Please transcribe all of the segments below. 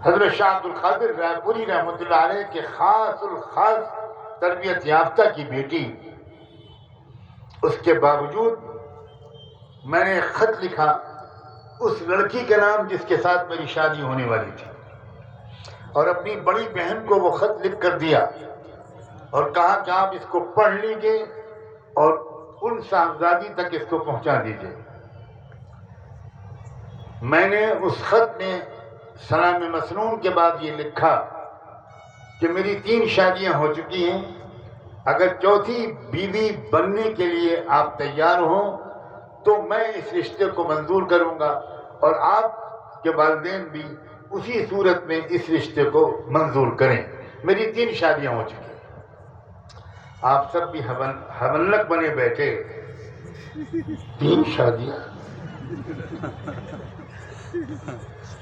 حضرت شاہ عبد القادر رائے پوری رحمۃ اللہ علیہ کے خاص الخاص تربیت یافتہ کی بیٹی، اس کے باوجود میں نے ایک خط لکھا اس لڑکی کے نام جس کے ساتھ میری شادی ہونے والی تھی، اور اپنی بڑی بہن کو وہ خط لکھ کر دیا اور کہا کہ آپ اس کو پڑھ لیجئے اور ان صاحبزادی تک اس کو پہنچا دیجئے۔ میں نے اس خط میں سلام مسنون کے بعد یہ لکھا کہ میری 3 شادیاں ہو چکی ہیں، اگر چوتھی بیوی بننے کے لیے آپ تیار ہوں تو میں اس رشتے کو منظور کروں گا، اور آپ کے والدین بھی اسی صورت میں اس رشتے کو منظور کریں۔ میری 3 شادیاں ہو چکی ہیں، آپ سب بھی حملک بنے بیٹھے، 3 شادیاں،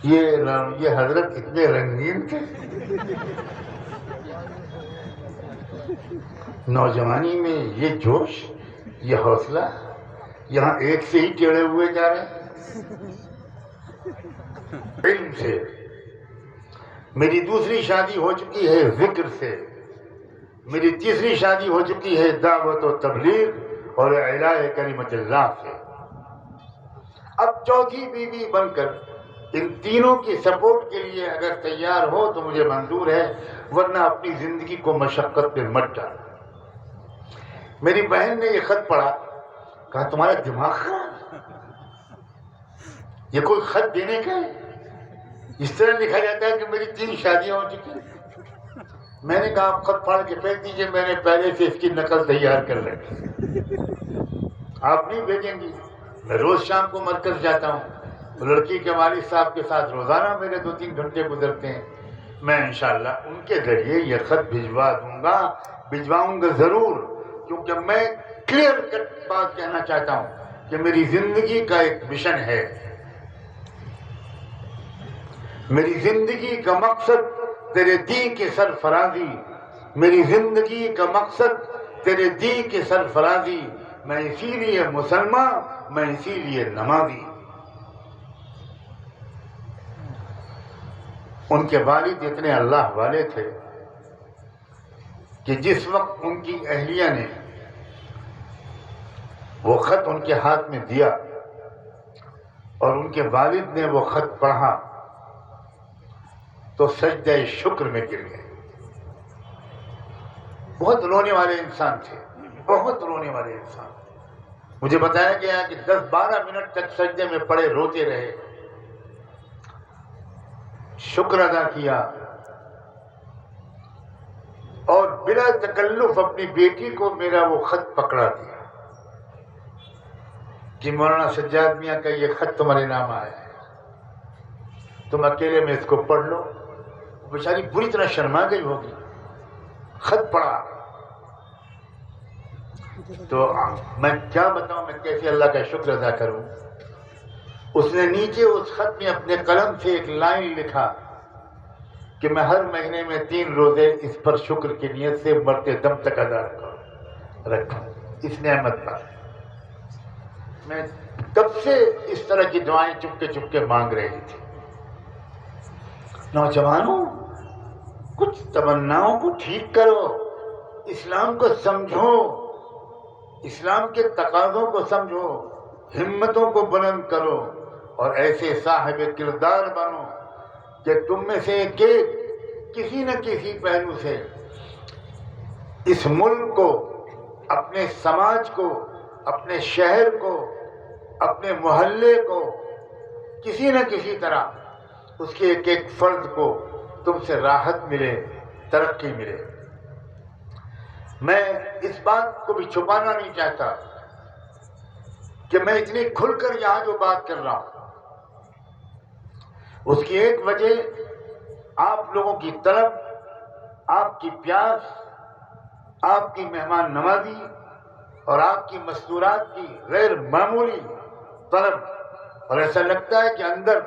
یہ حضرت اتنے رنگین تھے، نوجوانی میں یہ جوش، یہ حوصلہ، یہاں ایک سے ہی ٹیڑھے ہوئے جا رہے ہیں علم سے۔ میری دوسری شادی ہو چکی ہے ذکر سے، میری تیسری شادی ہو چکی ہے دعوت و تبلیغ اور اعلاء کلمت اللہ سے۔ اب چوتھی بیوی بن کر ان تینوں کی سپورٹ کے لیے اگر تیار ہو تو مجھے منظور ہے، ورنہ اپنی زندگی کو مشقت پہ مت ڈال۔ میری بہن نے یہ خط پڑھا، کہا تمہارا دماغ خراب، یہ کوئی خط دینے کا ہے؟ اس طرح لکھا جاتا ہے کہ میری 3 شادیاں ہو چکی ہیں۔ میں نے کہا آپ خط پڑھ کے پھینک دیجئے، میں نے پہلے سے اس کی نقل تیار کر رکھی، آپ نہیں بھیجیں گی۔ میں روز شام کو مرکز جاتا ہوں، لڑکی کے والد صاحب کے ساتھ روزانہ میرے 2-3 گھنٹے گزرتے ہیں، میں انشاءاللہ ان کے ذریعے یہ خط بھجواؤں گا ضرور، کیونکہ میں کلیئر کٹ بات کہنا چاہتا ہوں کہ میری زندگی کا ایک مشن ہے، میری زندگی کا مقصد تیرے دین کی سرفرازی، میری زندگی کا مقصد تیرے دین کی سرفرازی، میں اسی لیے مسلمان، میں اسی لیے نمازی۔ ان کے والد اتنے اللہ والے تھے کہ جس وقت ان کی اہلیہ نے وہ خط ان کے ہاتھ میں دیا اور ان کے والد نے وہ خط پڑھا تو سجدہ شکر میں گر گئے۔ بہت رونے والے انسان تھے، بہت رونے والے انسان تھے۔ مجھے بتایا گیا کہ 10-12 منٹ تک سجدے میں پڑے روتے رہے، شکر ادا کیا اور بلا تکلف اپنی بیٹی کو میرا وہ خط پکڑا دیا کہ مولانا سجاد میاں کا یہ خط تمہارے نام آیا ہے، تم اکیلے میں اس کو پڑھ لو۔ بیچاری بری طرح شرما گئی ہوگی، خط پڑھا تو میں کیا بتاؤں، میں کیسے اللہ کا شکر ادا کروں۔ اس نے نیچے اس خط میں اپنے قلم سے ایک لائن لکھا کہ میں ہر مہینے میں 3 روزے اس پر شکر کی نیت سے مرتے دم تک ادا رکھوں اس نعمت پر۔ میں تب سے اس طرح کی دعائیں چپ کے مانگ رہی تھی۔ نوجوانوں، کچھ تمناؤں کو ٹھیک کرو، اسلام کو سمجھو، اسلام کے تقاضوں کو سمجھو، ہمتوں کو بلند کرو اور ایسے صاحب کردار بنو کہ تم میں سے کسی نہ کسی پہلو سے اس ملک کو، اپنے سماج کو، اپنے شہر کو، اپنے محلے کو، کسی نہ کسی طرح اس کے ایک فرد کو تم سے راحت ملے، ترقی ملے۔ میں اس بات کو بھی چھپانا نہیں چاہتا کہ میں اتنی کھل کر یہاں جو بات کر رہا ہوں اس کی ایک وجہ آپ لوگوں کی طلب، آپ کی پیاس، آپ کی مہمان نوازی اور آپ کی مستورات کی غیر معمولی طلب، اور ایسا لگتا ہے کہ اندر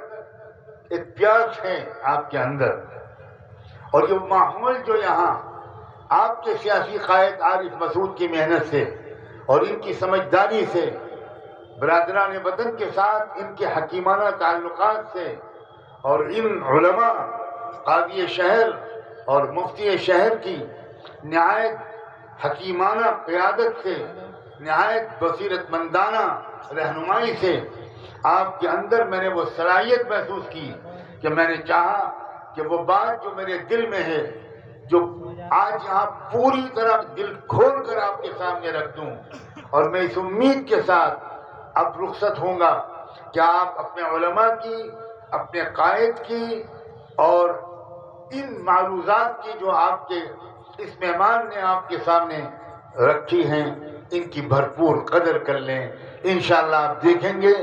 ایک پیاس ہے آپ کے اندر، اور یہ ماحول جو یہاں آپ کے سیاسی قائد عارف مسعود کی محنت سے اور ان کی سمجھداری سے، برادران وطن کے ساتھ ان کے حکیمانہ تعلقات سے اور ان علماء قاضی شہر اور مفتی شہر کی نہایت حکیمانہ قیادت سے، نہایت بصیرت مندانہ رہنمائی سے آپ کے اندر میں نے وہ صلاحیت محسوس کی کہ میں نے چاہا کہ وہ بات جو میرے دل میں ہے، جو آج یہاں پوری طرح دل کھول کر آپ کے سامنے رکھ دوں، اور میں اس امید کے ساتھ اب رخصت ہوں گا کہ آپ اپنے علماء کی، اپنے قائد کی اور ان معروضات کی جو آپ کے اس مہمان نے آپ کے سامنے رکھی ہیں، ان کی بھرپور قدر کر لیں۔ انشاءاللہ آپ دیکھیں گے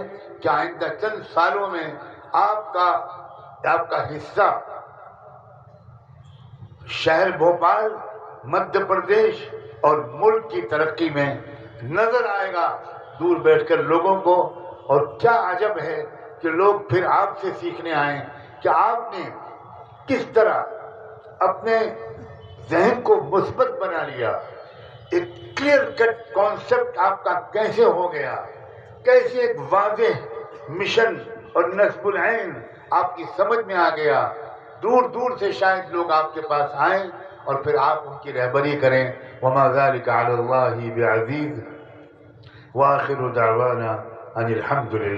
کہ آئندہ چند سالوں میں آپ کا حصہ شہر بھوپال، مدھیہ پردیش اور ملک کی ترقی میں نظر آئے گا دور بیٹھ کر لوگوں کو۔ اور کیا عجب ہے کہ لوگ پھر آپ سے سیکھنے آئیں کہ آپ نے کس طرح اپنے ذہن کو مثبت بنا لیا، ایک کلیئر کٹ کانسیپٹ آپ کا کیسے ہو گیا، کیسے ایک واضح مشن اور نصب العین آپ کی سمجھ میں آ گیا۔ دور دور سے شاید لوگ آپ کے پاس آئیں اور پھر آپ ان کی رہبری کریں۔ وما ذلك على الله بعزيز، وآخر دعوانا ان الحمد للہ۔